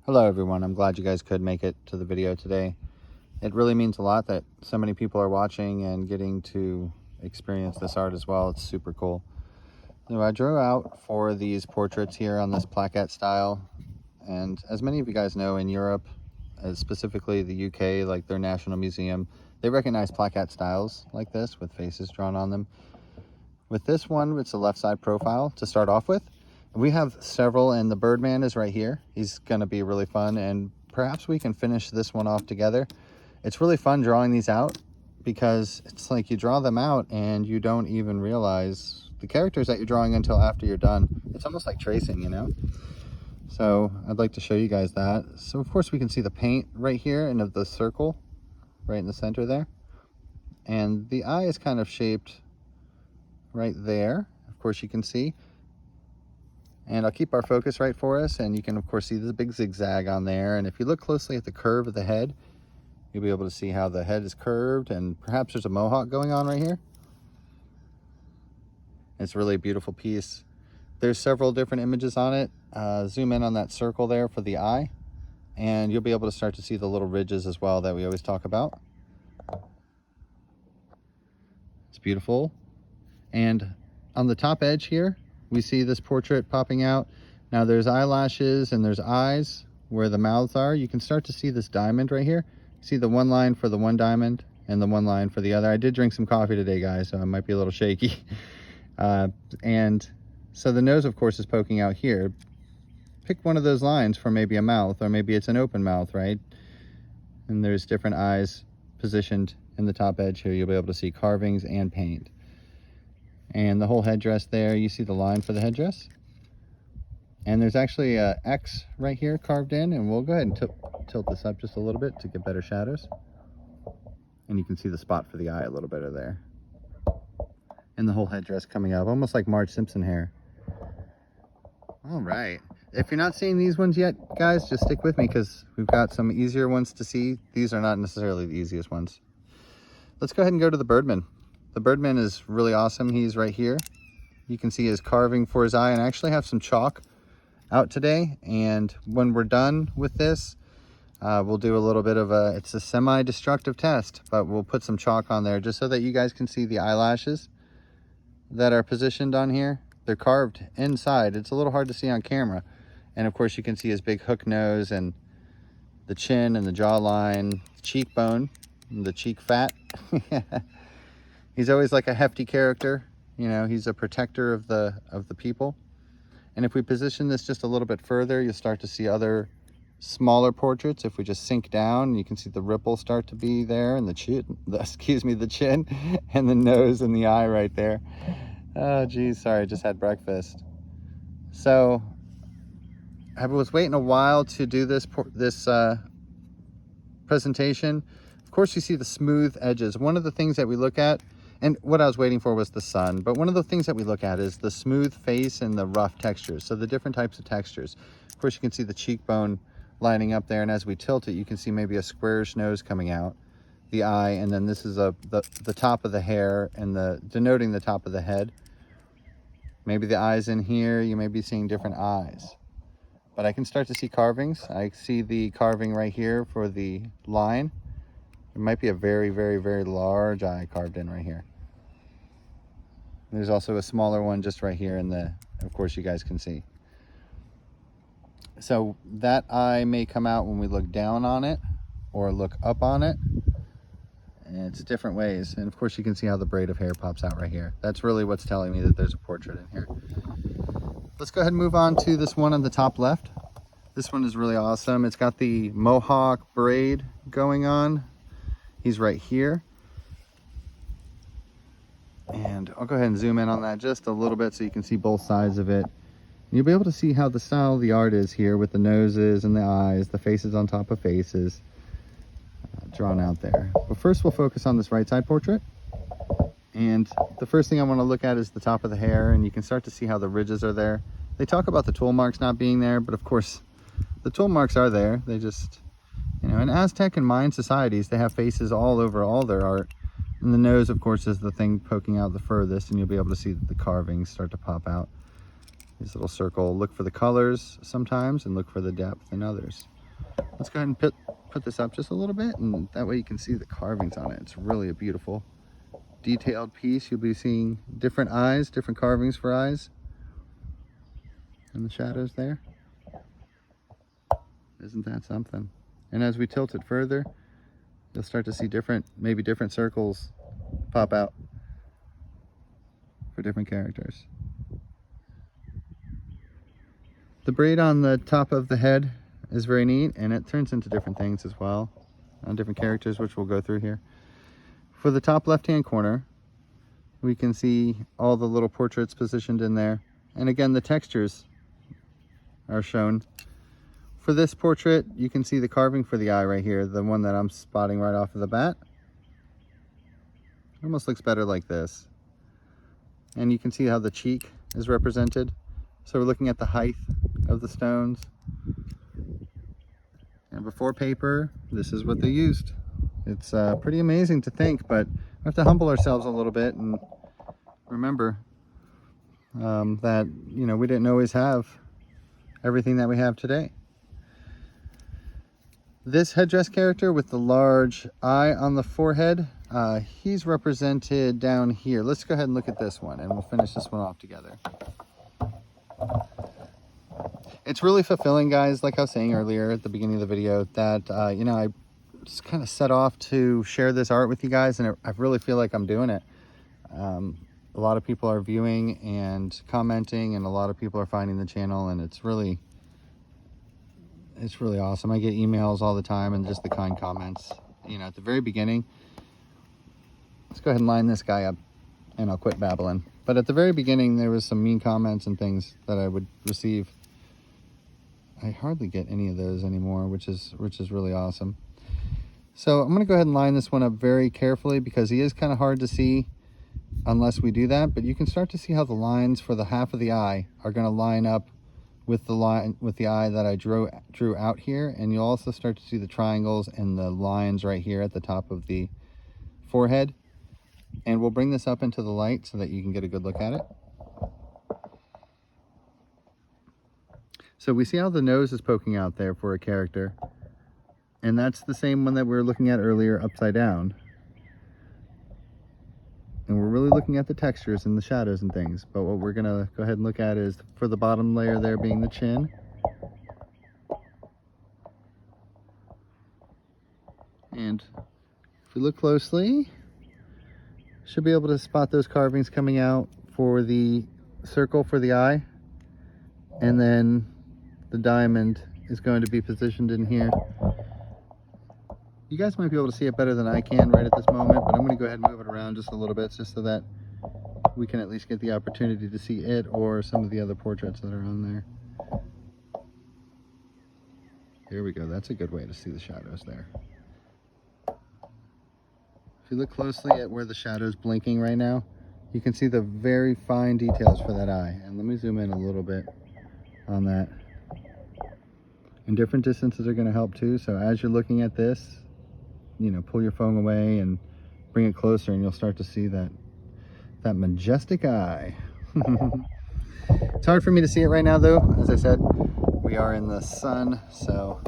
Hello everyone, I'm glad you guys could make it to the video today. It really means a lot that so many people are watching and getting to experience this art as well. It's super cool. So I drew out for these portraits here on this plaquette style, and as many of you guys know, in Europe, specifically the UK, like their National Museum, they recognize plaquette styles like this with faces drawn on them. With this one, it's a left side profile to start off with. We have several, and the Birdman is right here. He's going to be really fun, and perhaps we can finish this one off together. It's really fun drawing these out because it's like you draw them out and you don't even realize the characters that you're drawing until after you're done. It's almost like tracing, you know? So I'd like to show you guys that. So of course we can see the paint right here and of the circle right in the center there. And the eye is kind of shaped right there. Of course you can see. And I'll keep our focus right for us, and you can of course see the big zigzag on there. And if you look closely at the curve of the head, you'll be able to see how the head is curved, and perhaps there's a mohawk going on right here. It's really a beautiful piece. There's several different images on it. Zoom in on that circle there for the eye, and you'll be able to start to see the little ridges as well that we always talk about. It's beautiful. And on the top edge here, we see this portrait popping out. Now there's eyelashes and there's eyes where the mouths are. You can start to see this diamond right here. See the one line for the one diamond and the one line for the other. I did drink some coffee today, guys, so I might be a little shaky. And so the nose, of course, is poking out here. Pick one of those lines for maybe a mouth, or maybe it's an open mouth, right? And there's different eyes positioned in the top edge here. You'll be able to see carvings and paint. And the whole headdress there, you see the line for the headdress. And there's actually a X right here carved in, and we'll go ahead and tilt this up just a little bit to get better shadows. And you can see the spot for the eye a little better there. And the whole headdress coming up, almost like Marge Simpson hair. All right. If you're not seeing these ones yet, guys, just stick with me because we've got some easier ones to see. These are not necessarily the easiest ones. Let's go ahead and go to the Birdman. The Birdman is really awesome. He's right here. You can see his carving for his eye, and I actually have some chalk out today. And when we're done with this, we'll do a little bit of it's a semi-destructive test, but we'll put some chalk on there just so that you guys can see the eyelashes that are positioned on here. They're carved inside. It's a little hard to see on camera. And of course you can see his big hook nose and the chin and the jawline, cheekbone, and the cheek fat. He's always like a hefty character, you know, he's a protector of the people. And if we position this just a little bit further, you'll start to see other smaller portraits. If we just sink down, you can see the ripples start to be there, and the chin, the chin and the nose and the eye right there. Oh geez, sorry, I just had breakfast. So I was waiting a while to do this presentation. Of course you see the smooth edges. One of the things that we look at, and what I was waiting for was the sun, but one of the things that we look at is the smooth face and the rough textures. So the different types of textures. Of course, you can see the cheekbone lining up there, and as we tilt it, you can see maybe a squarish nose coming out, the eye, and then this is the top of the hair and denoting the top of the head. Maybe the eyes in here, you may be seeing different eyes. But I can start to see carvings. I see the carving right here for the line. There might be a very, very, very large eye carved in right here. There's also a smaller one just right here, and of course you guys can see. So that eye may come out when we look down on it or look up on it. And it's different ways. And of course you can see how the braid of hair pops out right here. That's really what's telling me that there's a portrait in here. Let's go ahead and move on to this one on the top left. This one is really awesome. It's got the mohawk braid going on. He's right here. And I'll go ahead and zoom in on that just a little bit so you can see both sides of it. You'll be able to see how the style of the art is here with the noses and the eyes, the faces on top of faces drawn out there. But first we'll focus on this right side portrait. And the first thing I want to look at is the top of the hair, and you can start to see how the ridges are there. They talk about the tool marks not being there, but of course the tool marks are there. They just, you know, in Aztec and Mayan societies, they have faces all over all their art. And the nose, of course, is the thing poking out the furthest, and you'll be able to see the carvings start to pop out. This little circle, look for the colors sometimes and look for the depth in others. Let's go ahead and put this up just a little bit, and that way you can see the carvings on it. It's really a beautiful detailed piece. You'll be seeing different eyes, different carvings for eyes in the shadows there. Isn't that something? And as we tilt it further, you'll start to see maybe different circles pop out for different characters. The braid on the top of the head is very neat, and it turns into different things as well on different characters, which we'll go through here. For the top left-hand corner, we can see all the little portraits positioned in there. And again, the textures are shown. For this portrait, you can see the carving for the eye right here, the one that I'm spotting right off of the bat. It almost looks better like this. And you can see how the cheek is represented. So we're looking at the height of the stones. And before paper, this is what they used. It's pretty amazing to think, but we have to humble ourselves a little bit and remember that, you know, we didn't always have everything that we have today. This headdress character with the large eye on the forehead, he's represented down here. Let's go ahead and look at this one, and we'll finish this one off together. It's really fulfilling, guys, like I was saying earlier at the beginning of the video, that, you know, I just kind of set off to share this art with you guys, and I really feel like I'm doing it. A lot of people are viewing and commenting, and a lot of people are finding the channel, and it's really awesome. I get emails all the time and just the kind comments. You know, at the very beginning, let's go ahead and line this guy up and I'll quit babbling. But at the very beginning, there was some mean comments and things that I would receive. I hardly get any of those anymore, which is really awesome. So I'm going to go ahead and line this one up very carefully because he is kind of hard to see unless we do that. But you can start to see how the lines for the half of the eye are going to line up with the eye that I drew out here, and you'll also start to see the triangles and the lines right here at the top of the forehead. And we'll bring this up into the light so that you can get a good look at it. So we see how the nose is poking out there for a character, and that's the same one that we were looking at earlier upside down. And we're really looking at the textures and the shadows and things. But what we're gonna go ahead and look at is for the bottom layer there being the chin. And if we look closely, should be able to spot those carvings coming out for the circle for the eye. And then the diamond is going to be positioned in here. You guys might be able to see it better than I can right at this moment, but I'm going to go ahead and move it around just a little bit just so that we can at least get the opportunity to see it or some of the other portraits that are on there. Here we go. That's a good way to see the shadows there. If you look closely at where the shadow's blinking right now, you can see the very fine details for that eye. And let me zoom in a little bit on that. And different distances are going to help too. So as you're looking at this, you know, pull your phone away and bring it closer, and you'll start to see that majestic eye. It's hard for me to see it right now though. As I said, we are in the sun, so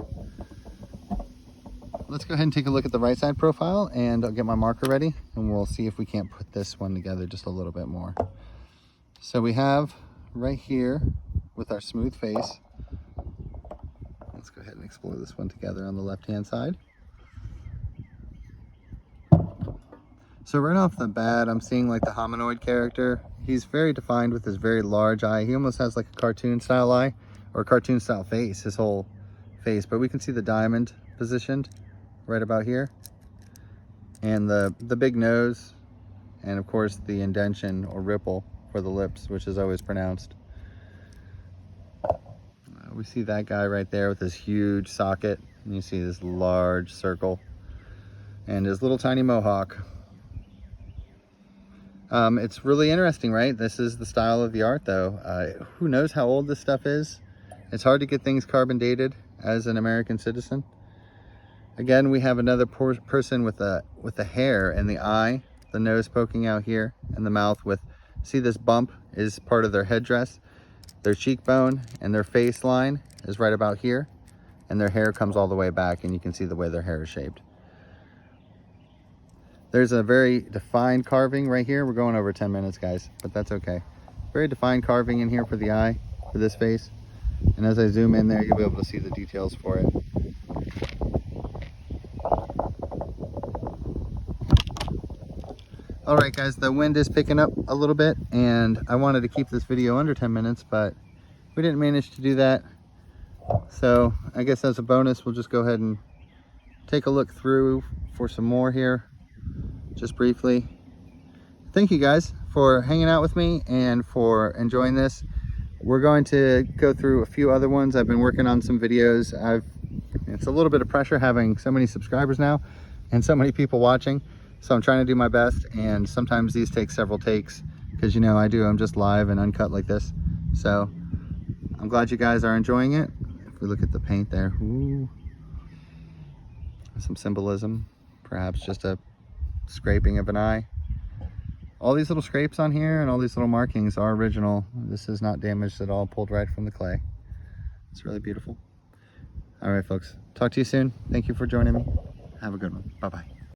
let's go ahead and take a look at the right side profile, and I'll get my marker ready and we'll see if we can't put this one together just a little bit more. So we have right here with our smooth face. Let's go ahead and explore this one together on the left hand side. So right off the bat, I'm seeing like the hominoid character. He's very defined with his very large eye. He almost has like a cartoon style eye or a cartoon style face, his whole face. But we can see the diamond positioned right about here. And the big nose, and of course the indentation or ripple for the lips, which is always pronounced. We see that guy right there with his huge socket. And you see this large circle and his little tiny mohawk. It's really interesting, right? This is the style of the art though. Who knows how old this stuff is? It's hard to get things carbon dated as an American citizen. Again, we have another person with the hair and the eye, the nose poking out here, and the mouth with, see this bump is part of their headdress. Their cheekbone and their face line is right about here. and their hair comes all the way back, and you can see the way their hair is shaped. There's a very defined carving right here. We're going over 10 minutes, guys, but that's okay. Very defined carving in here for the eye, for this face. And as I zoom in there, you'll be able to see the details for it. All right, guys, the wind is picking up a little bit, and I wanted to keep this video under 10 minutes, but we didn't manage to do that. So I guess as a bonus, we'll just go ahead and take a look through for some more here, just briefly. Thank you guys for hanging out with me and for enjoying this. We're going to go through a few other ones. I've been working on some videos. It's a little bit of pressure having so many subscribers now and so many people watching. So I'm trying to do my best, and sometimes these take several takes because, you know, I'm just live and uncut like this. So I'm glad you guys are enjoying it. If we look at the paint there, ooh, some symbolism, perhaps just a scraping of an eye. All these little scrapes on here and all these little markings are original. This is not damaged at all, pulled right from the clay. It's really beautiful. All right, folks, talk to you soon. Thank you for joining me. Have a good one. Bye-bye.